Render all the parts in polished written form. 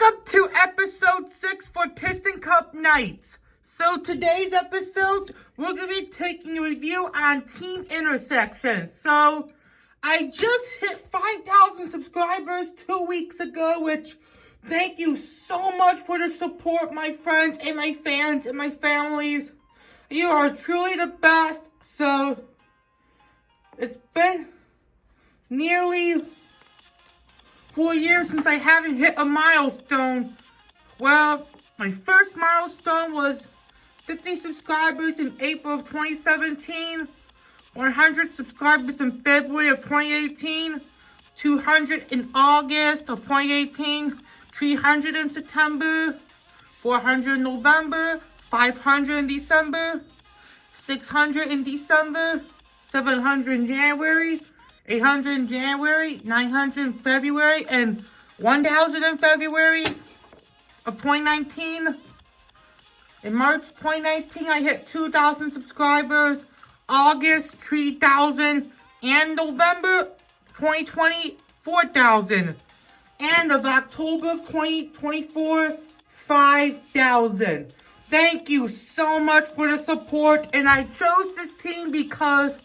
Welcome to episode 6 for Piston Cup Nights. So today's episode, we're going to be taking a review on Team Intersection. So I just hit 5,000 subscribers 2 weeks ago, which thank you so much for the support, my friends and my fans and my families. You are truly the best. So it's been nearly 4 years since I haven't hit a milestone. Well, my first milestone was 50 subscribers in April of 2017, 100 subscribers in February of 2018, 200 in August of 2018, 300 in September, 400 in November, 500 in December, 600 in December, 700 in January, 800 in January, 900 in February, and 1,000 in February of 2019. In March 2019, I hit 2,000 subscribers. August, 3,000. And November 2020, 4,000. And of October of 2024, 5,000. Thank you so much for the support. And I chose this team because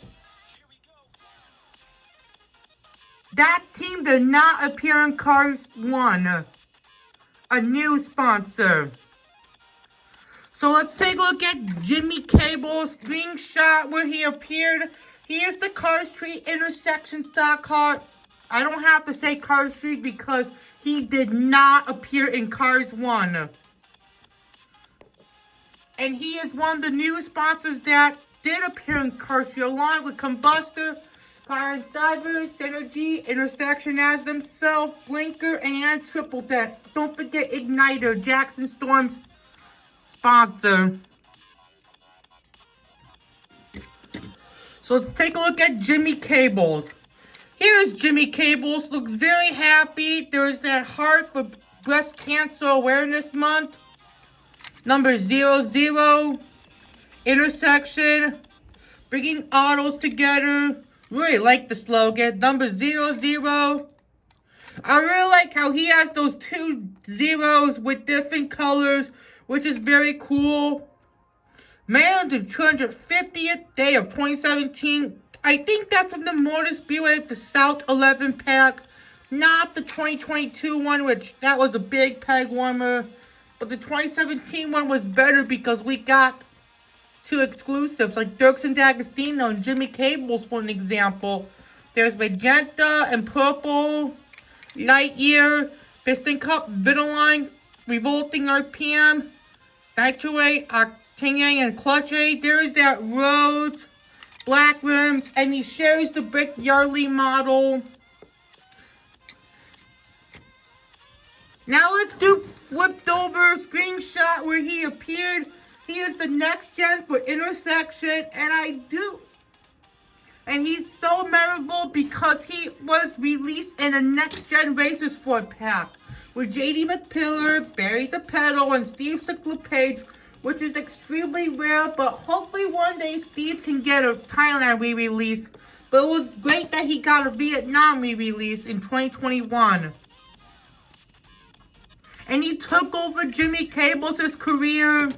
that team did not appear in Cars 1, a new sponsor. So let's take a look at Jimmy Cable's screenshot where he appeared. He is the Cars Street Intersection stock car. I don't have to say Cars Street because he did not appear in Cars 1. And he is one of the new sponsors that did appear in Cars Street along with Combustor, Fire and Cyber, Synergy, Intersection as themselves, Blinker, and Triple Deck. Don't forget Igniter, Jackson Storm's sponsor. So let's take a look at Jimmy Cables. Here's Jimmy Cables, looks very happy. There's that heart for Breast Cancer Awareness Month. Number 00, Intersection, bringing autos together. Really like the slogan. Number 00. I really like how he has those 2 zeros with different colors, which is very cool. Man, the 250th day of 2017. I think that's from the Motor Speedway, the South 11 pack. Not the 2022 one, which that was a big peg warmer. But the 2017 one was better because we got 2 exclusives like Dirks and D'Agostino and Jimmy Cables for an example. There's Magenta and Purple, Lightyear, Piston Cup, Vitaline, Revolting RPM, Nitro 8, Octane and Clutch 8. There's that Rhodes, Black Rims, and he shares the Brick Yardley model. Now let's do flipped over screenshot where he appeared. He is the next gen for Intersection, and he's so memorable because he was released in a next gen Racers 4 pack with JD McPillar, Barry the Pedal, and Steve Sickler-Page, which is extremely rare, but hopefully one day Steve can get a Thailand re-release. But it was great that he got a Vietnam re-release in 2021. And he took over Jimmy Cables' career.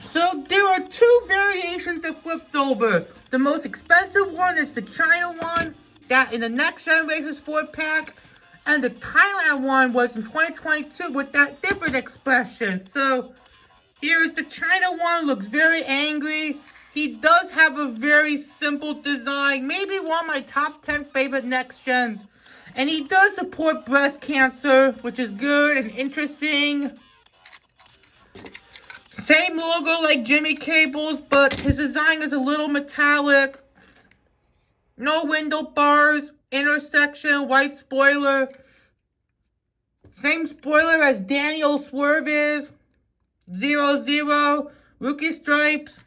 So there are 2 variations that flipped over. The most expensive one is the China one, that in the next gen Racers 4 pack. And the Thailand one was in 2022 with that different expression. So here's the China one, looks very angry. He does have a very simple design, maybe one of my top 10 favorite next gens. And he does support breast cancer, which is good and interesting. Same logo like Jimmy Cables, but his design is a little metallic. No window bars, Intersection, white spoiler. Same spoiler as Daniel Swerve is. 00, rookie stripes.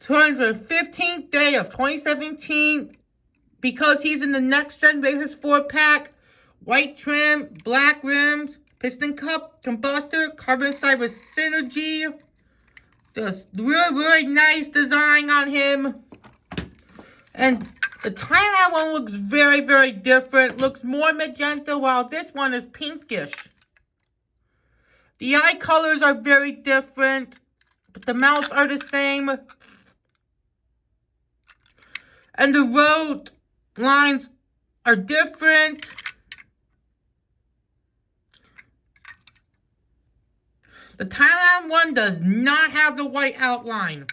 215th day of 2017. Because he's in the next gen Racers 4 pack, white trim, black rims, piston cup, combustor, carbon fiber synergy. Just really nice design on him. And the Thailand one looks very different. Looks more magenta while this one is pinkish. The eye colors are very different, but the mouths are the same. And the road lines are different. The Thailand one does not have the white outline.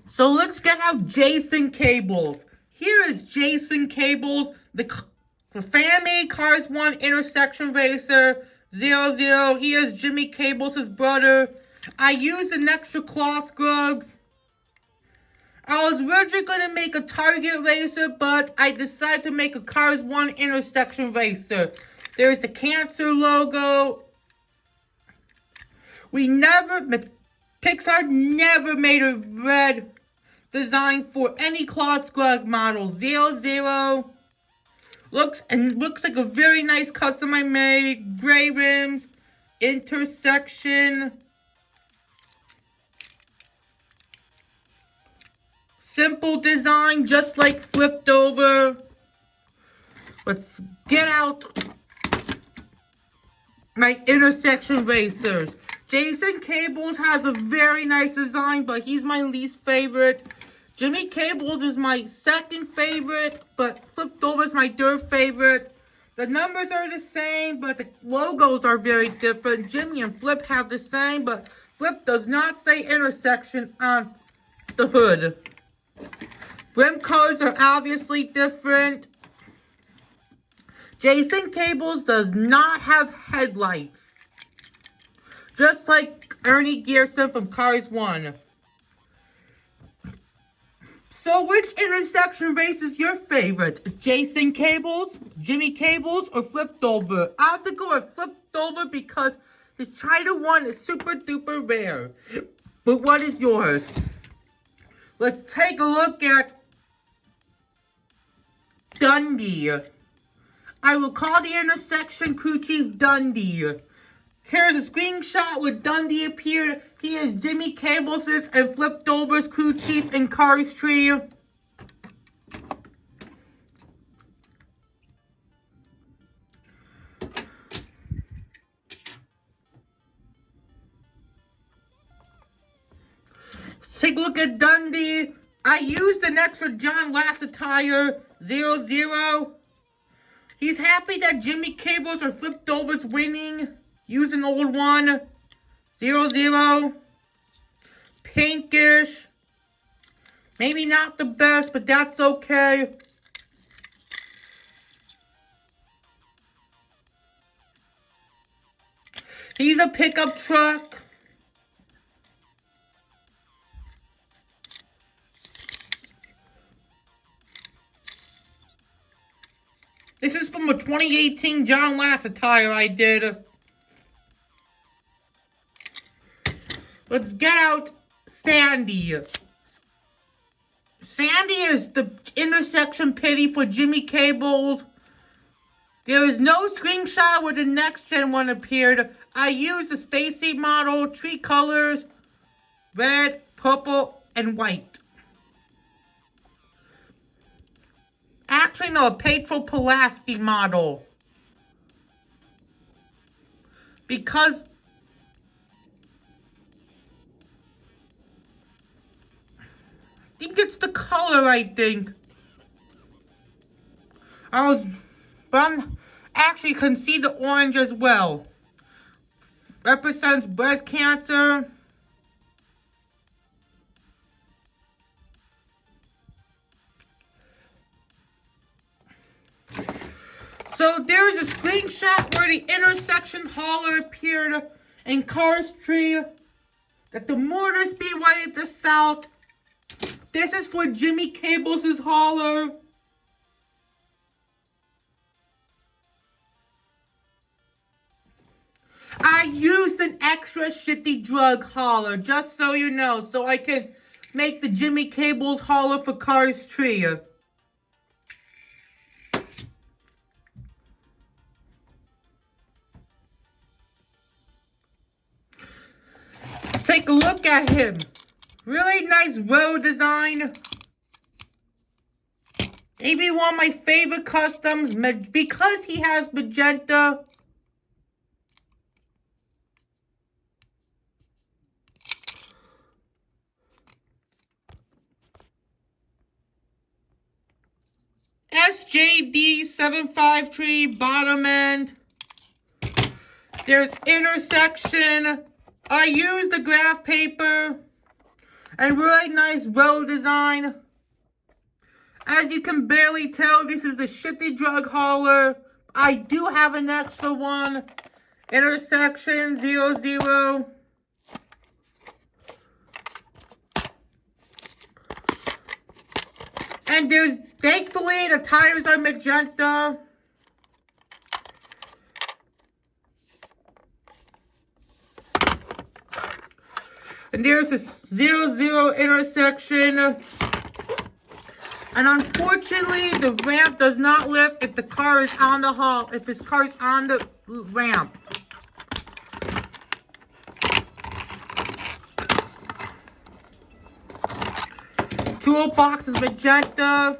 So let's get out Jason Cables. Here is Jason Cables, the fan-made Cars 1 intersection racer, 00. He is Jimmy Cables, his brother. I used an extra cloth scrubs. I was originally going to make a Target racer, but I decided to make a Cars 1 intersection racer. There's the Cancer logo. Pixar never made a red design for any cloth scrub model. 00. Looks like a very nice custom I made. Gray rims, intersection. Simple design, just like flipped over. Let's get out my intersection racers. Jason Cables has a very nice design, but he's my least favorite. Jimmy Cables is my second favorite, but flipped over is my third favorite. The numbers are the same, but the logos are very different. Jimmy and Flip have the same, but Flip does not say intersection on the hood. Rim colors are obviously different. Jason Cables does not have headlights. Just like Ernie Gearson from Cars 1. So which intersection race is your favorite? Jason Cables, Jimmy Cables, or Flipped Over? I have to go with Flipped Over because his China 1 is super duper rare. But what is yours? Let's take a look at Dundee. I will call the intersection Crew Chief Dundee. Here's a screenshot where Dundee appeared. He is Jimmy Cables' and Flipped Over's crew chief in Cars Tree. Take a look at Dundee. I used an extra John Lasseter 00. He's happy that Jimmy Cables or Flipped Over's winning. Use an old one. 00. Pinkish. Maybe not the best, but that's okay. He's a pickup truck. This is from a 2018 John Lasseter I did. Let's get out Sandy. Sandy is the intersection Pitty for Jimmy Cables. There is no screenshot where the next gen one appeared. I used the Stacy model, tree colors, red, purple, and white. Actually, no, a Pedro Pulaski model. Because I think it's the color, I think. But I'm actually can see the orange as well. Represents breast cancer. So there's a screenshot where the intersection hauler appeared in Cars Tree. That the motor speed way at the south. This is for Jimmy Cables' hauler. I used an extra shifty drug hauler, just so you know, so I can make the Jimmy Cables hauler for Cars tree. Take a look at him. Really nice road design. Maybe one of my favorite customs because he has magenta. SJD753 bottom end. There's intersection. I used the graph paper and really nice road design. As you can barely tell, this is the shifty drug hauler. I do have an extra one. Intersection 00. And there's, thankfully, the tires are magenta. And there's a 00 intersection. And unfortunately, the ramp does not lift if the car is on the if this car is on the ramp. Toolbox is magenta.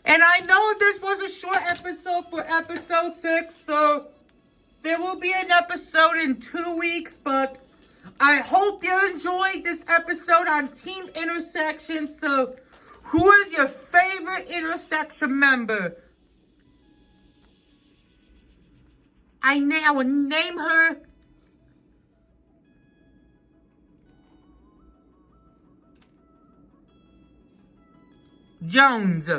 And I know this was a short episode for episode 6, so there will be an episode in 2 weeks, but I hope you enjoyed this episode on Team Intersection. So, who is your favorite Intersection member? I will name her Jones.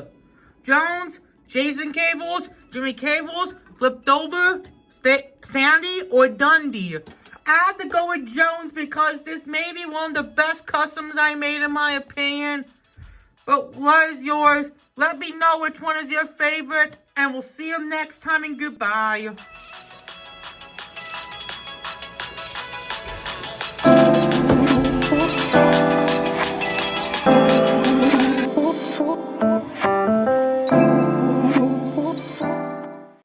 Jones, Jason Cables, Jimmy Cables, Flipped Over, Sandy, or Dundee. I have to go with Jones because this may be one of the best customs I made in my opinion. But what is yours? Let me know which one is your favorite. And we'll see you next time and goodbye.